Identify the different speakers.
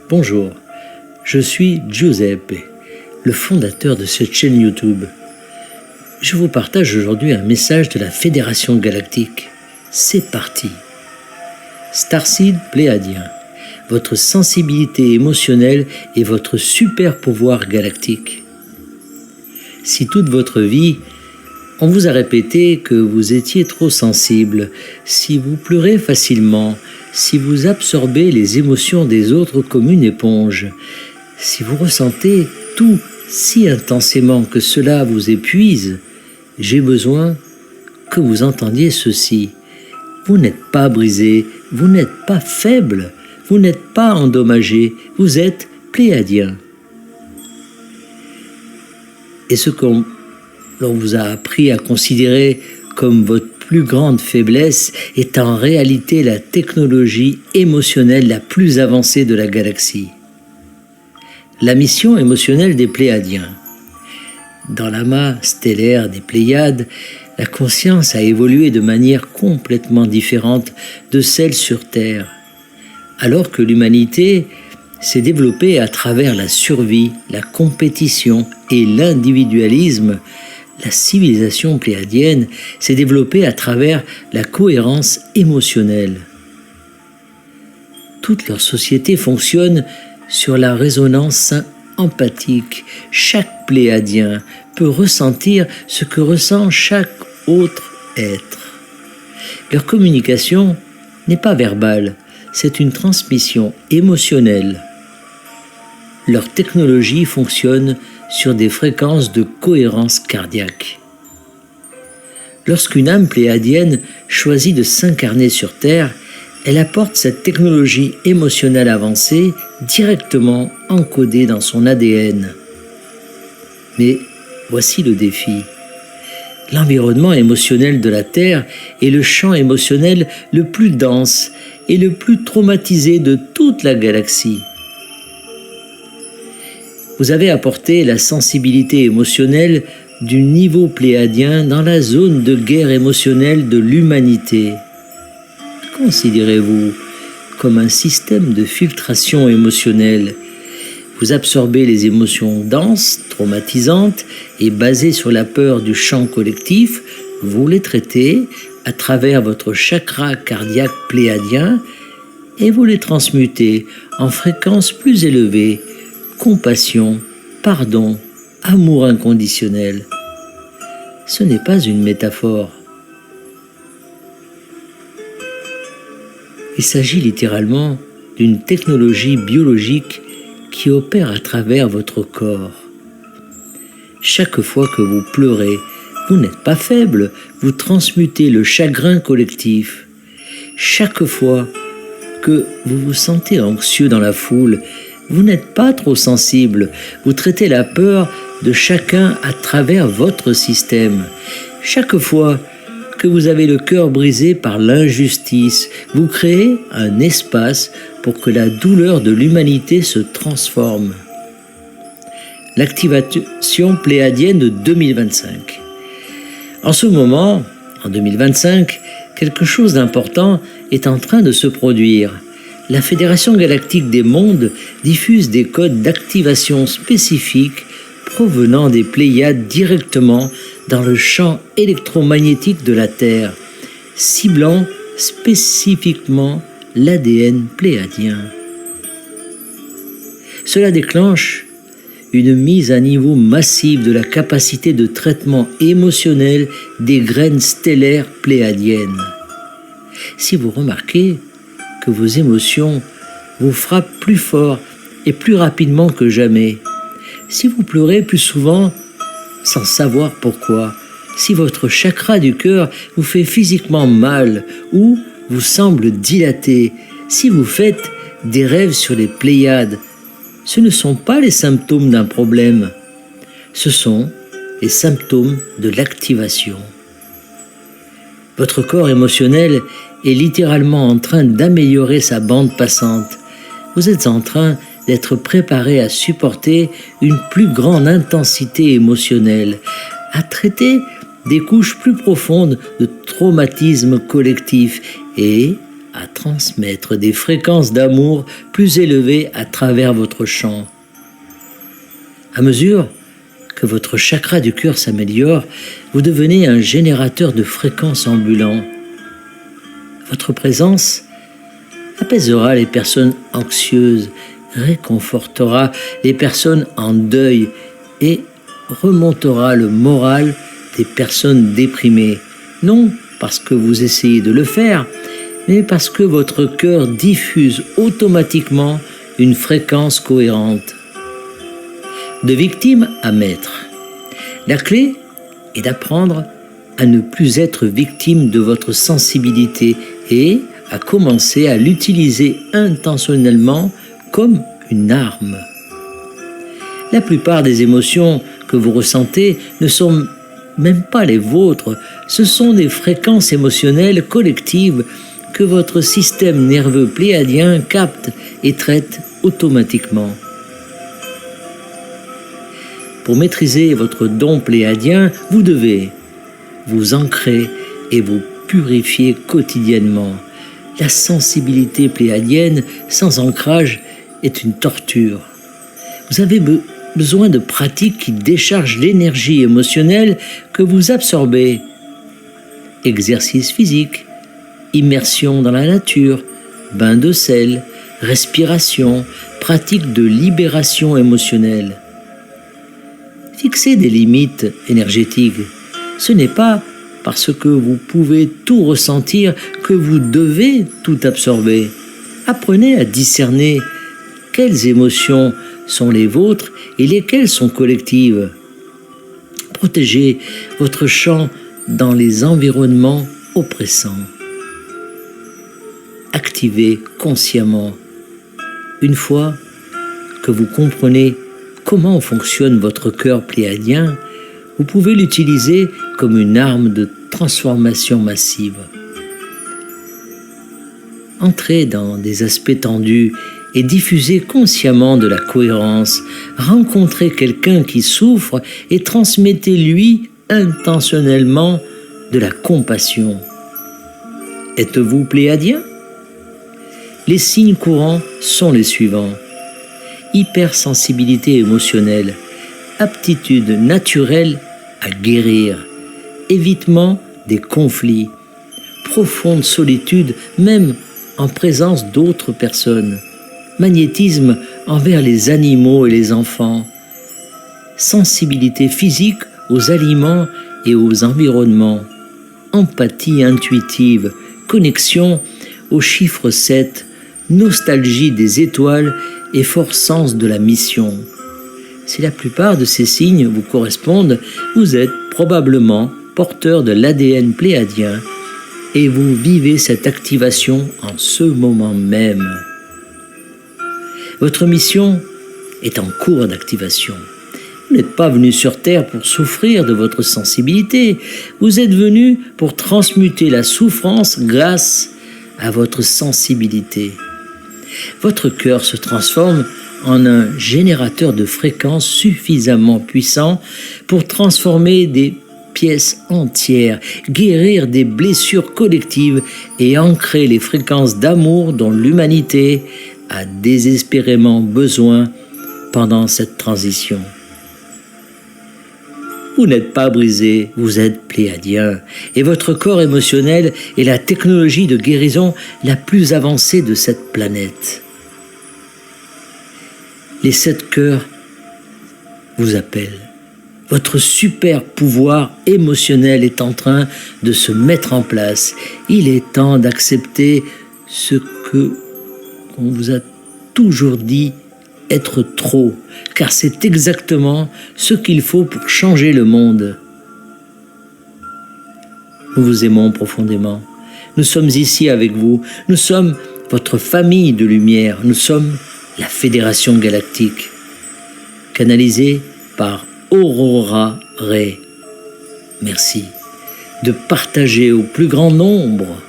Speaker 1: Bonjour, je suis Giuseppe, le fondateur de cette chaîne YouTube. Je vous partage aujourd'hui un message de la Fédération Galactique. C'est parti. Starseed Pléadien, votre sensibilité émotionnelle est votre super pouvoir galactique. Si toute votre vie, on vous a répété que vous étiez trop sensible, si vous pleurez facilement, si vous absorbez les émotions des autres comme une éponge, si vous ressentez tout si intensément que cela vous épuise, j'ai besoin que vous entendiez ceci. Vous n'êtes pas brisé, vous n'êtes pas faible, vous n'êtes pas endommagé, vous êtes pléadien. Et ce qu'on vous a appris à considérer comme votre plus grande faiblesse est en réalité la technologie émotionnelle la plus avancée de la galaxie. La mission émotionnelle des Pléadiens. Dans l'amas stellaire des Pléiades, la conscience a évolué de manière complètement différente de celle sur Terre, alors que l'humanité s'est développée à travers la survie, la compétition et l'individualisme. La civilisation pléadienne s'est développée à travers la cohérence émotionnelle. Toute leur société fonctionne sur la résonance empathique. Chaque pléadien peut ressentir ce que ressent chaque autre être. Leur communication n'est pas verbale, c'est une transmission émotionnelle. Leur technologie fonctionne sur des fréquences de cohérence cardiaque. Lorsqu'une âme pléadienne choisit de s'incarner sur Terre, elle apporte cette technologie émotionnelle avancée directement encodée dans son ADN. Mais voici le défi. L'environnement émotionnel de la Terre est le champ émotionnel le plus dense et le plus traumatisé de toute la galaxie. Vous avez apporté la sensibilité émotionnelle du niveau pléadien dans la zone de guerre émotionnelle de l'humanité. Considérez-vous comme un système de filtration émotionnelle. Vous absorbez les émotions denses, traumatisantes et basées sur la peur du champ collectif. Vous les traitez à travers votre chakra cardiaque pléadien et vous les transmutez en fréquences plus élevées. Compassion, pardon, amour inconditionnel. Ce n'est pas une métaphore. Il s'agit littéralement d'une technologie biologique qui opère à travers votre corps. Chaque fois que vous pleurez, vous n'êtes pas faible, vous transmutez le chagrin collectif. Chaque fois que vous vous sentez anxieux dans la foule, vous n'êtes pas trop sensible, vous traitez la peur de chacun à travers votre système. Chaque fois que vous avez le cœur brisé par l'injustice, vous créez un espace pour que la douleur de l'humanité se transforme. L'activation pléadienne de 2025. En ce moment, en 2025, quelque chose d'important est en train de se produire. La Fédération Galactique des Mondes diffuse des codes d'activation spécifiques provenant des Pléiades directement dans le champ électromagnétique de la Terre, ciblant spécifiquement l'ADN pléadien. Cela déclenche une mise à niveau massive de la capacité de traitement émotionnel des graines stellaires pléadiennes. Si vous remarquez que vos émotions vous frappent plus fort et plus rapidement que jamais, si vous pleurez plus souvent sans savoir pourquoi, si votre chakra du cœur vous fait physiquement mal ou vous semble dilaté, si vous faites des rêves sur les Pléiades, ce ne sont pas les symptômes d'un problème, ce sont les symptômes de l'activation. Votre corps émotionnel est littéralement en train d'améliorer sa bande passante. Vous êtes en train d'être préparé à supporter une plus grande intensité émotionnelle, à traiter des couches plus profondes de traumatisme collectif et à transmettre des fréquences d'amour plus élevées à travers votre chant. À mesure que votre chakra du cœur s'améliore, vous devenez un générateur de fréquences ambulant. Votre présence apaisera les personnes anxieuses, réconfortera les personnes en deuil et remontera le moral des personnes déprimées. Non parce que vous essayez de le faire, mais parce que votre cœur diffuse automatiquement une fréquence cohérente. De victime à maître. La clé est d'apprendre à ne plus être victime de votre sensibilité et à commencer à l'utiliser intentionnellement comme une arme. La plupart des émotions que vous ressentez ne sont même pas les vôtres, ce sont des fréquences émotionnelles collectives que votre système nerveux pléiadien capte et traite automatiquement. Pour maîtriser votre don pléiadien, vous devez vous ancrer et vous purifier quotidiennement. La sensibilité pléiadienne sans ancrage est une torture. Vous avez besoin de pratiques qui déchargent l'énergie émotionnelle que vous absorbez. Exercice physique, immersion dans la nature, bain de sel, respiration, pratique de libération émotionnelle. Fixez des limites énergétiques. Ce n'est pas parce que vous pouvez tout ressentir que vous devez tout absorber. Apprenez à discerner quelles émotions sont les vôtres et lesquelles sont collectives. Protégez votre champ dans les environnements oppressants. Activez consciemment. Une fois que vous comprenez comment fonctionne votre cœur pléiadien, vous pouvez l'utiliser comme une arme de transformation massive. Entrez dans des aspects tendus et diffusez consciemment de la cohérence. Rencontrez quelqu'un qui souffre et transmettez-lui intentionnellement de la compassion. Êtes-vous pléiadien? Les signes courants sont les suivants. Hypersensibilité émotionnelle, aptitude naturelle à guérir, évitement des conflits, profonde solitude même en présence d'autres personnes, magnétisme envers les animaux et les enfants, sensibilité physique aux aliments et aux environnements, empathie intuitive, connexion au chiffre 7, nostalgie des étoiles et fort sens de la mission. Si la plupart de ces signes vous correspondent, vous êtes probablement porteur de l'ADN pléiadien et vous vivez cette activation en ce moment même. Votre mission est en cours d'activation. Vous n'êtes pas venu sur Terre pour souffrir de votre sensibilité. Vous êtes venu pour transmuter la souffrance grâce à votre sensibilité. Votre cœur se transforme en un générateur de fréquences suffisamment puissant pour transformer des pièces entières, guérir des blessures collectives et ancrer les fréquences d'amour dont l'humanité a désespérément besoin pendant cette transition. Vous n'êtes pas brisé, vous êtes pléiadien, et votre corps émotionnel est la technologie de guérison la plus avancée de cette planète. Les 7 cœurs vous appellent. Votre super pouvoir émotionnel est en train de se mettre en place. Il est temps d'accepter ce qu'on vous a toujours dit être trop, car c'est exactement ce qu'il faut pour changer le monde. Nous vous aimons profondément. Nous sommes ici avec vous. Nous sommes votre famille de lumière. Nous sommes la Fédération Galactique, canalisée par Aurora Ray. Merci de partager au plus grand nombre